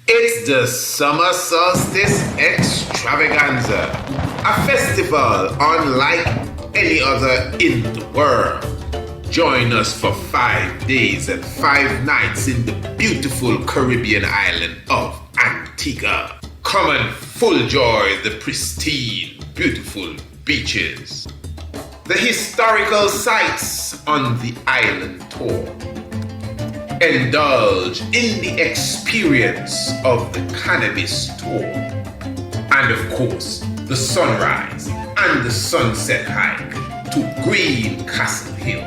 It's the summer solstice extravaganza, a festival unlike any other in the world. Join us for 5 days and 5 nights in the beautiful Caribbean island of Antigua. Come and full enjoy the pristine, beautiful beaches, the historical sites on the island tour. Indulge in the experience of the cannabis tour. And of course, the sunrise and the sunset hike to Green Castle Hill,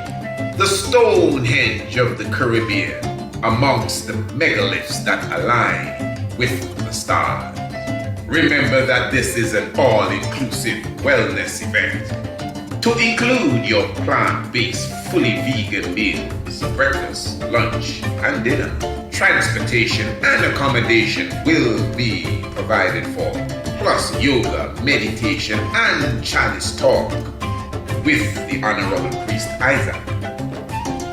the Stonehenge of the Caribbean, amongst the megaliths that align with the stars. Remember that this is an all-inclusive wellness event. To include your plant-based, fully vegan meals, breakfast, lunch, and dinner. Transportation and accommodation will be provided for, plus yoga, meditation, and chalice talk with the Honorable Priest Isaac.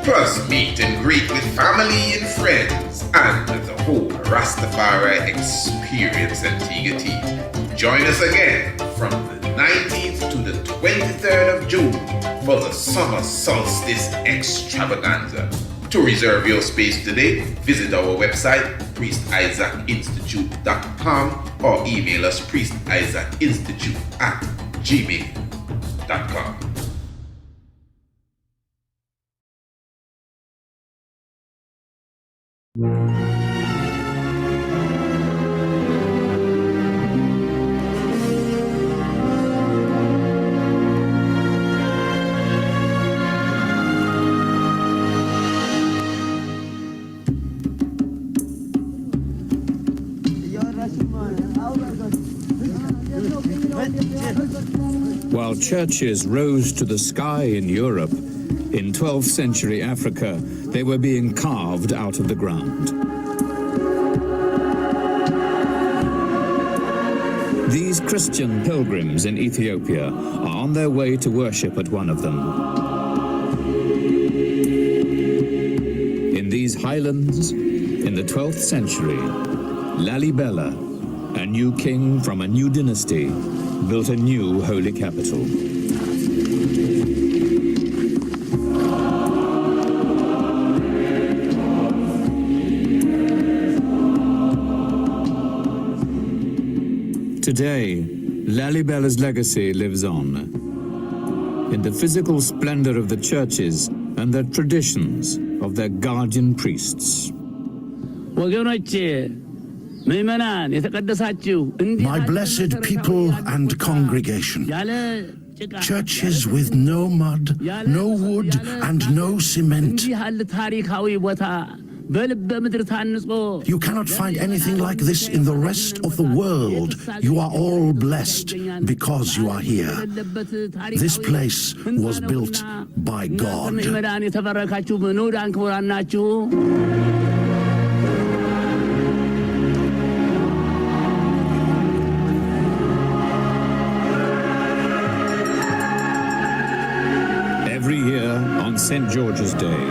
Plus meet and greet with family and friends and the whole Rastafari experience Antigua tea. Join us again from the 19th to the 23rd of June for the summer solstice extravaganza. To reserve your space today, visit our website priestisaacinstitute.com or email us priestisaacinstitute@gmail.com. While churches rose to the sky in Europe, in 12th century Africa, they were being carved out of the ground. These Christian pilgrims in Ethiopia are on their way to worship at one of them. In these highlands, in the 12th century, Lalibela, a new king from a new dynasty, built a new holy capital. Today, Lalibela's legacy lives on in the physical splendor of the churches and the traditions of their guardian priests. My blessed people and congregation, churches with no mud, no wood, and no cement. You cannot find anything like this in the rest of the world. You are all blessed because you are here. This place was built by God. Every year on St. George's Day,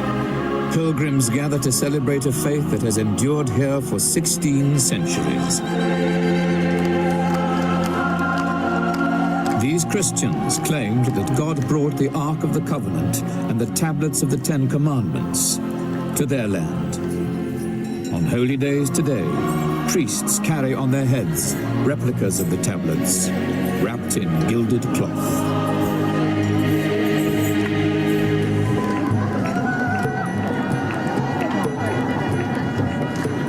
pilgrims gather to celebrate a faith that has endured here for 16 centuries. These Christians claimed that God brought the Ark of the Covenant and the tablets of the Ten Commandments to their land. On holy days today, priests carry on their heads replicas of the tablets, wrapped in gilded cloth.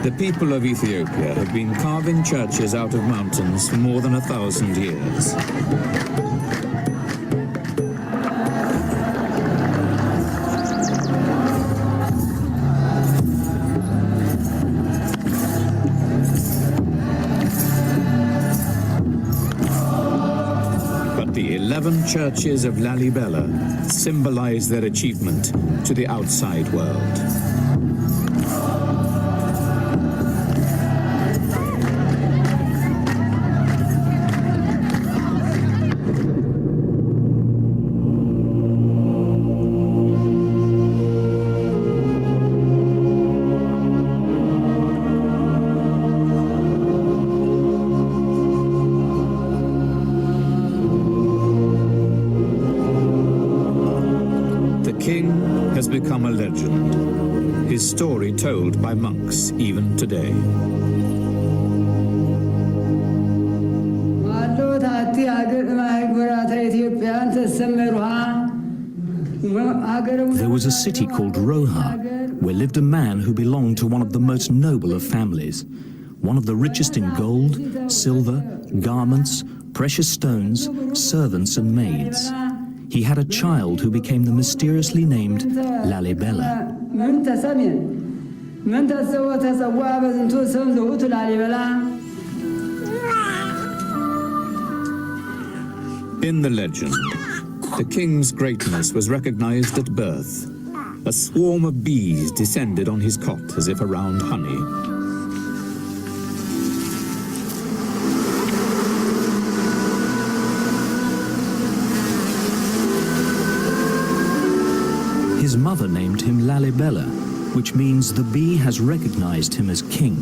The people of Ethiopia have been carving churches out of mountains for more than 1,000 years. But the 11 churches of Lalibela symbolize their achievement to the outside world. become a legend, his story told by monks even today. There was a city called Roha, where lived a man who belonged to one of the most noble of families, one of the richest in gold, silver, garments, precious stones, servants and maids. He had a child who became the mysteriously named Lalibela. In the legend, the king's greatness was recognized at birth. A swarm of bees descended on his cot as if around honey. His mother named him Lalibela, which means the bee has recognized him as king.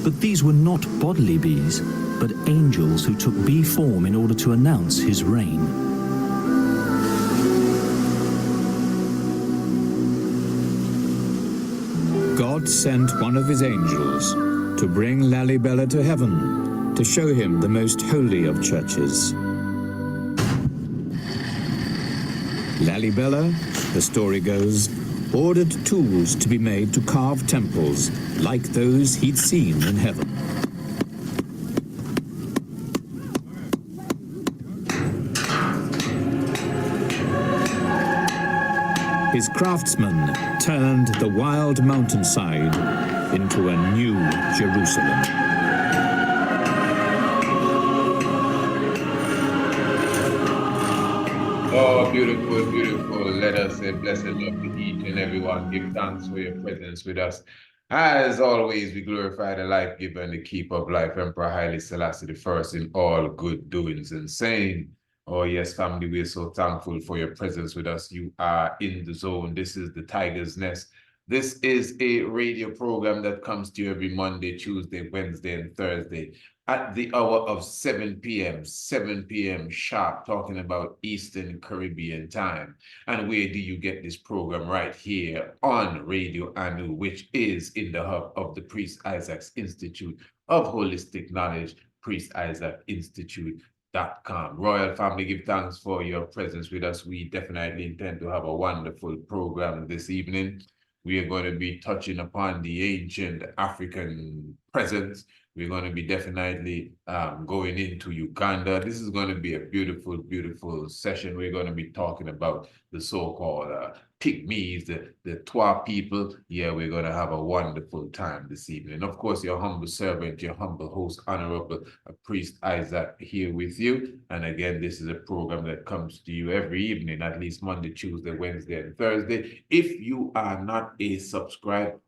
But these were not bodily bees, but angels who took bee form in order to announce his reign. God sent one of his angels to bring Lalibela to heaven, to show him the most holy of churches. Lalibela, the story goes, ordered tools to be made to carve temples like those he'd seen in heaven. His craftsmen turned the wild mountainside into a new Jerusalem. Oh, beautiful, beautiful. Let us say blessed love to each and everyone. Give thanks for your presence with us. As always, we glorify the life giver and the keeper of life, Emperor Haile Selassie I, in all good doings and saying, oh yes, family, we're so thankful for your presence with us. You are in the zone. This is the Tiger's Nest. This is a radio program that comes to you every Monday, Tuesday, Wednesday, and Thursday at the hour of 7 p.m. sharp, talking about Eastern Caribbean time. And where do you get this program? Right here on Radio Anu, which is in the hub of the Priest Isaac's Institute of Holistic Knowledge, Priest Isaac Institute.com. Royal family, give thanks for your presence with us. We definitely intend to have a wonderful program this evening. We are going to be touching upon the ancient African presence. We're going to be definitely going into Uganda. This is going to be a beautiful, beautiful session. We're going to be talking about the so-called Pygmies, the Twa people. Yeah, we're going to have a wonderful time this evening. Of course, your humble servant, your humble host, Honorable Priest Isaac here with you. And again, this is a program that comes to you every evening, at least Monday, Tuesday, Wednesday, and Thursday. If you are not a subscriber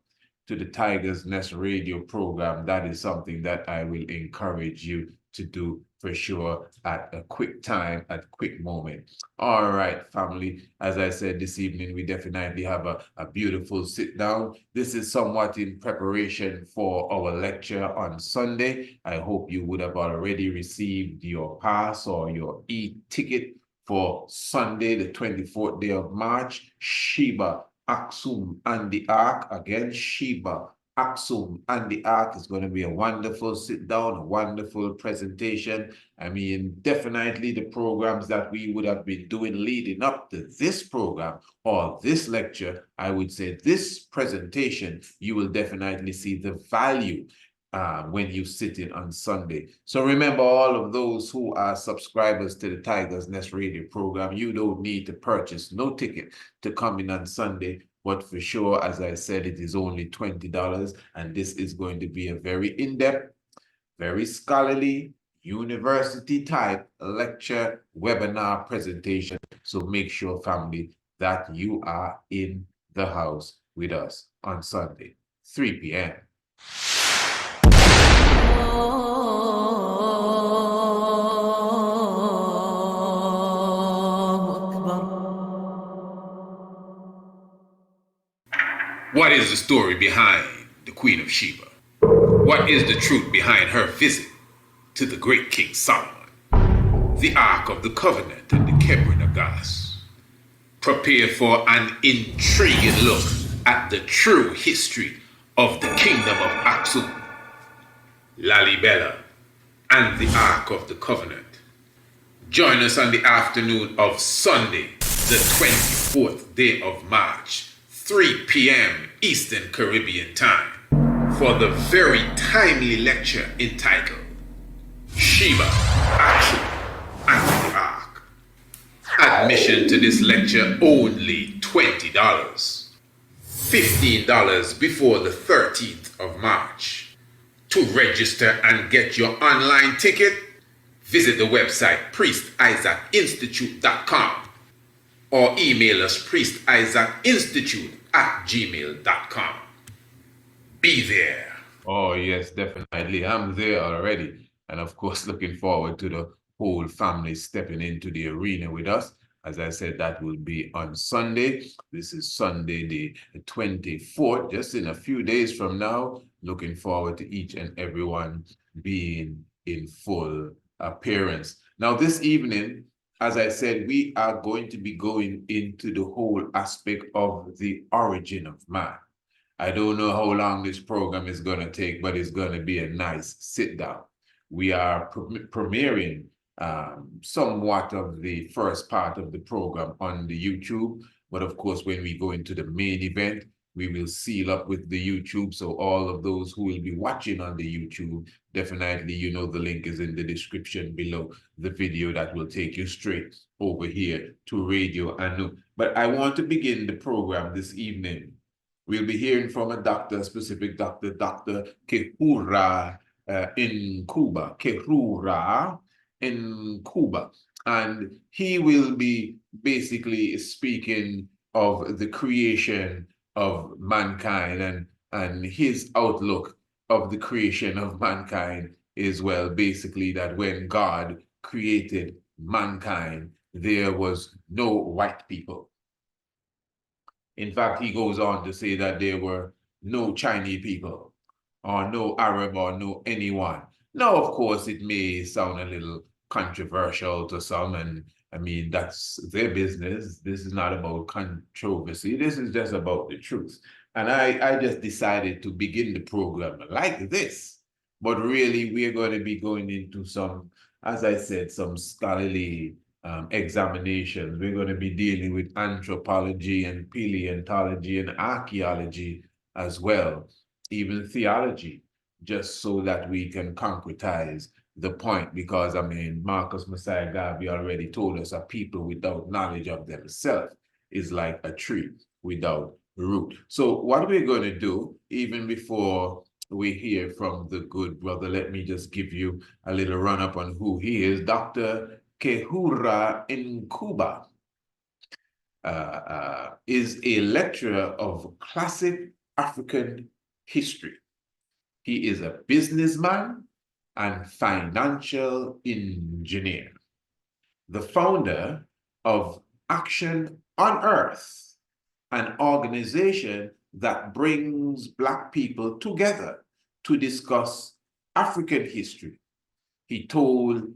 to the Tiger's Nest radio program, that is something that I will encourage you to do for sure at a quick time, at a quick moment. All right, family, as I said this evening, we definitely have a beautiful sit down. This is somewhat in preparation for our lecture on Sunday. I hope you would have already received your pass or your e-ticket for Sunday, the 24th day of March, Sheba, Aksum and the Ark. Again, Sheba, Aksum and the Ark is going to be a wonderful sit down, a wonderful presentation. I mean, definitely the programs that we would have been doing leading up to this program or this lecture, I would say this presentation, you will definitely see the value when you sit in on Sunday. So remember, all of those who are subscribers to the Tiger's Nest radio program, you don't need to purchase no ticket to come in on Sunday. But for sure, as I said, it is only $20. And this is going to be a very in-depth, very scholarly, university type lecture, webinar presentation. So make sure, family, that you are in the house with us on Sunday, 3 p.m. What is the story behind the Queen of Sheba? What is the truth behind her visit to the great King Solomon? The Ark of the Covenant and the Kebra Nagas. Prepare for an intriguing look at the true history of the Kingdom of Aksum, Lalibela, and the Ark of the Covenant. Join us on the afternoon of Sunday, the 24th day of March, 3 p.m. Eastern Caribbean Time, for the very timely lecture entitled Sheba, Aksum, and the Ark. Admission to this lecture only $20. $15 before the 13th of March. To register and get your online ticket, visit the website priestisaacinstitute.com or email us priestisaacinstitute@gmail.com. Be there. Oh yes, definitely. I'm there already. And of course, looking forward to the whole family stepping into the arena with us. As I said, that will be on Sunday. This is Sunday, the 24th, just in a few days from now. Looking forward to each and everyone being in full appearance. Now, this evening, as I said, we are going to be going into the whole aspect of the origin of man. I don't know how long this program is going to take, but it's going to be a nice sit down. We are premiering somewhat of the first part of the program on the YouTube, but of course, when we go into the main event, we will seal up with the YouTube. So all of those who will be watching on the YouTube, definitely, you know, the link is in the description below the video that will take you straight over here to Radio Anu. But I want to begin the program this evening. We'll be hearing from a doctor, a specific doctor, Dr. Kihura Nkuba. Kihura Nkuba. And he will be basically speaking of the creation of mankind, and his outlook of the creation of mankind is, well, basically that when God created mankind, there was no white people. In fact, he goes on to say that there were no Chinese people, or no Arab, or no anyone. Now, of course, it may sound a little controversial to some, and I mean, that's their business. This is not about controversy. This is just about the truth. And I just decided to begin the program like this. But really, we're going to be going into some, as I said, some scholarly examinations. We're going to be dealing with anthropology and paleontology and archaeology as well, even theology, just so that we can concretize the point, because I mean, Marcus Messiah Garvey already told us a people without knowledge of themselves is like a tree without root. So what we're going to do, even before we hear from the good brother, let me just give you a little run up on who he is. Dr. Kihura Nkuba is a lecturer of classic African history. He is a businessman and financial engineer, the founder of Action on Earth, an organization that brings Black people together to discuss African history. He told,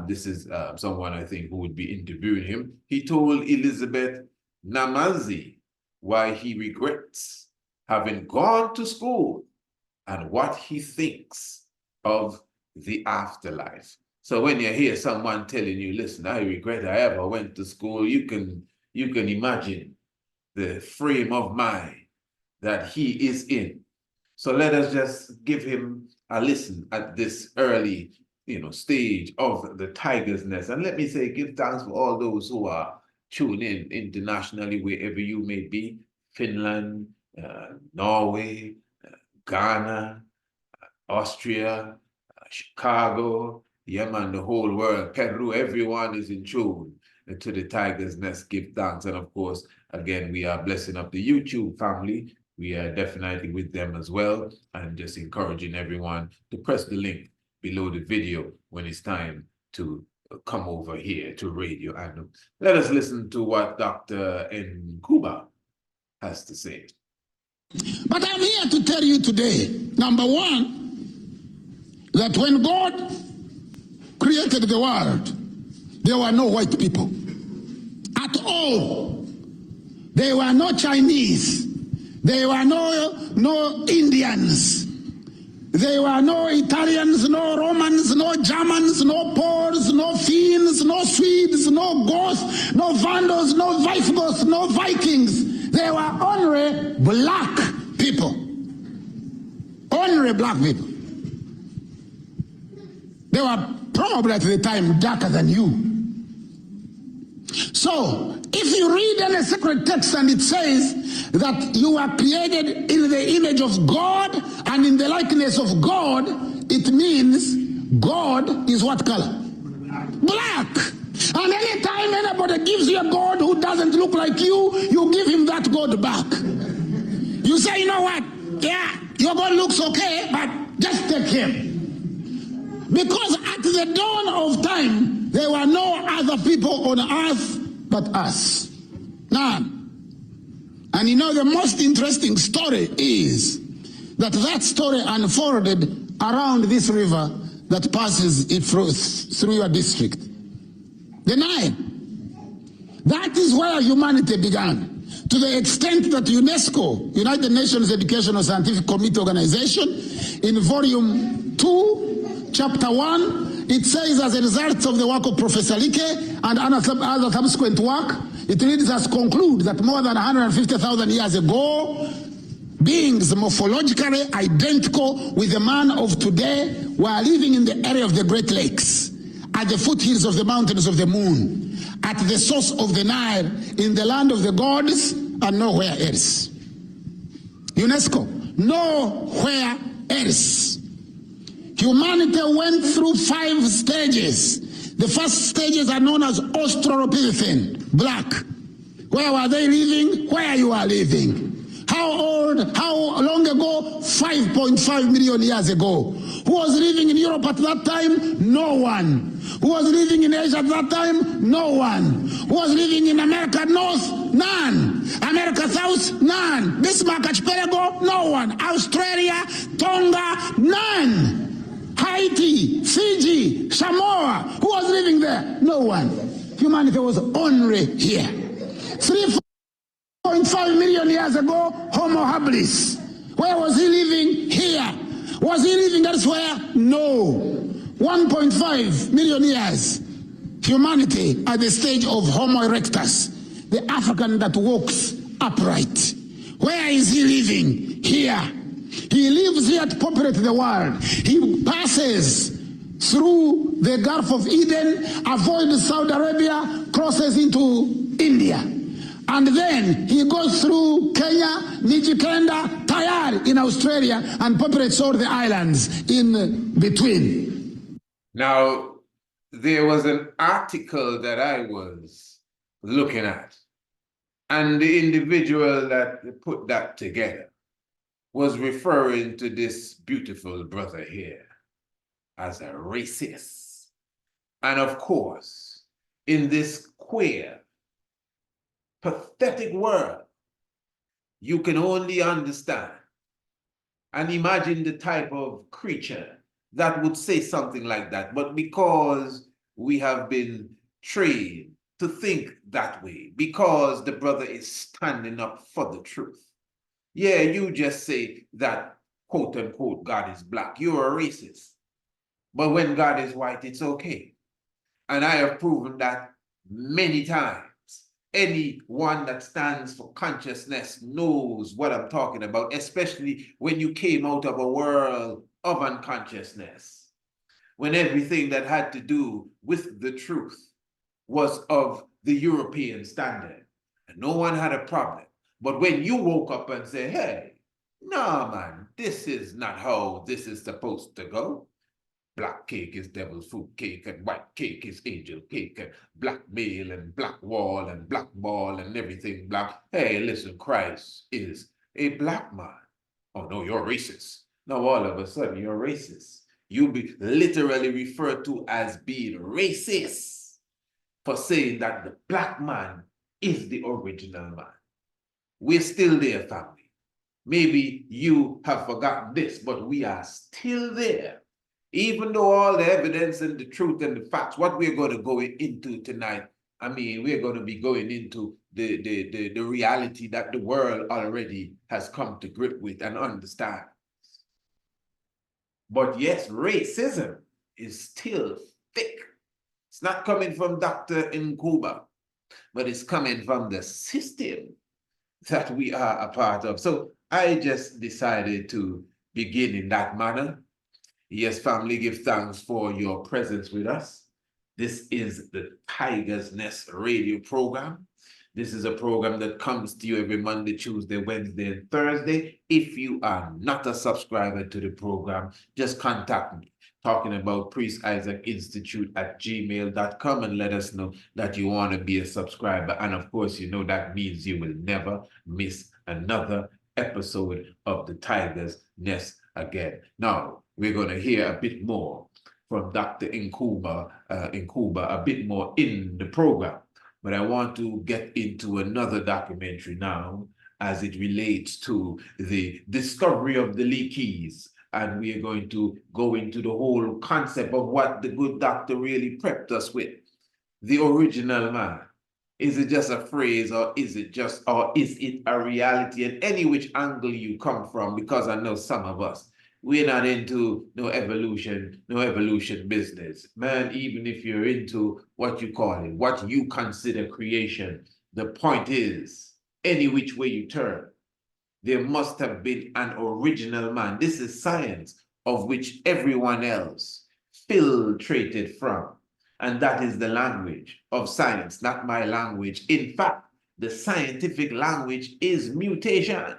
this is someone I think who would be interviewing him, he told Elizabeth Namazi why he regrets having gone to school and what he thinks of the afterlife. So when you hear someone telling you, listen, I regret I ever went to school, you can imagine the frame of mind that he is in. So let us just give him a listen at this early, stage of the Tiger's Nest. And let me say, give thanks for all those who are tuning in internationally, wherever you may be, Finland, Norway, Ghana, Austria, Chicago, Yemen, the whole world, Peru, everyone is in tune to the Tiger's Nest. Give thanks. And of course, again, we are blessing up the YouTube family. We are definitely with them as well, and just encouraging everyone to press the link below the video when it's time to come over here to Radio Anu. Let us listen to what Dr. Nkuba has to say. But I'm here to tell you today, number one, that when God created the world, there were no white people at all. There were no Chinese. There were no Indians. There were no Italians, no Romans, no Germans, no Poles, no Finns, no Swedes, no Goths, no Vandals, no Visigoths, no Vikings. There were only black people. Only black people. They were probably at the time darker than you. So, if you read any sacred text and it says that you are created in the image of God and in the likeness of God, it means God is what color? Black. And anytime anybody gives you a God who doesn't look like you, you give him that God back. You say, you know what? Yeah, your God looks okay, but just take him. Because at the dawn of time, there were no other people on earth but us. None. And you know, the most interesting story is that story unfolded around this river that passes it through your district. The Nile. That is where humanity began. To the extent that UNESCO, United Nations Educational Scientific Committee Organization, in volume 2, chapter 1, it says, as a result of the work of Professor Like and other subsequent work, it reads as conclude that more than 150,000 years ago, beings morphologically identical with the man of today were living in the area of the Great Lakes, at the foothills of the mountains of the moon, at the source of the Nile, in the land of the gods, and nowhere else. UNESCO, nowhere else. Humanity went through 5 stages. The first stages are known as Australopithecine, black. Where were they living? Where you are living. How old? How long ago? 5.5 million years ago. Who was living in Europe at that time? No one. Who was living in Asia at that time? No one. Who was living in America North? None. America South? None. Bismarck Archipelago? No one. Australia, Tonga? None. Haiti, Fiji, Samoa? Who was living there? No one. Humanity was only here. 3.5 million years ago, Homo habilis. Where was he living? Here. Was he living elsewhere? No. 1.5 million years. Humanity at the stage of Homo erectus, the African that walks upright. Where is he living? Here. He lives here to populate the world. He passes through the Gulf of Eden, avoids Saudi Arabia, crosses into India. And then he goes through Kenya, Nijikenda, Tayar in Australia, and populates all the islands in between. Now, there was an article that I was looking at, and the individual that put that together was referring to this beautiful brother here as a racist. And of course, in this queer, pathetic world, you can only understand and imagine the type of creature that would say something like that. But because we have been trained to think that way, because the brother is standing up for the truth, yeah, you just say that, quote unquote, God is black. You're a racist. But when God is white, it's okay. And I have proven that many times. Anyone that stands for consciousness knows what I'm talking about, especially when you came out of a world of unconsciousness, when everything that had to do with the truth was of the European standard, and no one had a problem. But when you woke up and said, hey, no, man, this is not how this is supposed to go. Black cake is devil's food cake, and white cake is angel cake, and black male and black wall and black ball and everything black. Hey, listen, Christ is a black man. Oh, no, you're racist. Now, all of a sudden, you're racist. You'll be literally referred to as being racist for saying that the black man is the original man. We're still there, family. Maybe you have forgotten this, but we are still there. Even though all the evidence and the truth and the facts, what we're going to go into tonight, I mean, we're going to be going into the reality that the world already has come to grip with and understand. But yes, racism is still thick. It's not coming from Dr. Nkuba, but it's coming from the system that we are a part of. So I just decided to begin in that manner. Yes, family, give thanks for your presence with us. This is the Tiger's Nest radio program. This is a program that comes to you every Monday, Tuesday, Wednesday, and Thursday. If you are not a subscriber to the program, just contact me, talking about Priest Isaac Institute at gmail.com, and let us know that you want to be a subscriber. And of course, you know that means you will never miss another episode of the Tiger's Nest again. Now, we're going to hear a bit more from Dr. Nkuba, a bit more in the program. But I want to get into another documentary now as it relates to the discovery of the Leakeys. And we are going to go into the whole concept of what the good doctor really prepped us with. The original man. Is it just a phrase, or is it a reality? And any which angle you come from, because I know some of us, we're not into no evolution business. Man, even if you're into what you call it, what you consider creation, the point is, any which way you turn, there must have been an original man. This is science, of which everyone else filtrated from. And that is the language of science, not my language. In fact, the scientific language is mutation.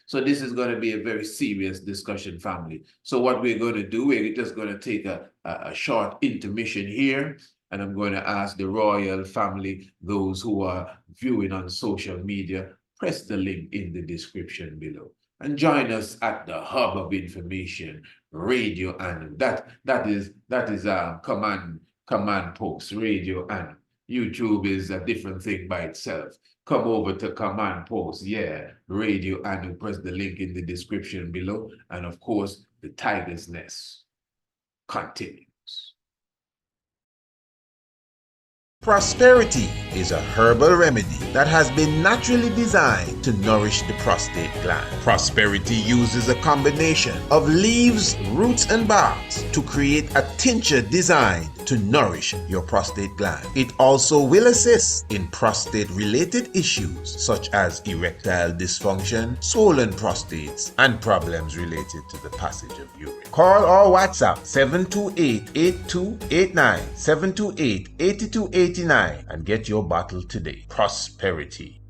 So this is going to be a very serious discussion, family. So what we're going to do, we're just going to take a short intermission here, and I'm going to ask the royal family, those who are viewing on social media, press the link in the description below and join us at the hub of information, Radio Anu. That is command post, Radio Anu. YouTube is a different thing by itself. Come over to Command Post, Radio Anu. Press the link in the description below. And of course, the Tiger's Nest continues. Prosperity is a herbal remedy that has been naturally designed to nourish the prostate gland. Prosperity uses a combination of leaves, roots, and barks to create a tincture designed to nourish your prostate gland. It also will assist in prostate-related issues such as erectile dysfunction, swollen prostates, and problems related to the passage of urine. Call or WhatsApp 728-8289, 728-8289 and get your bottle today. Prosperity.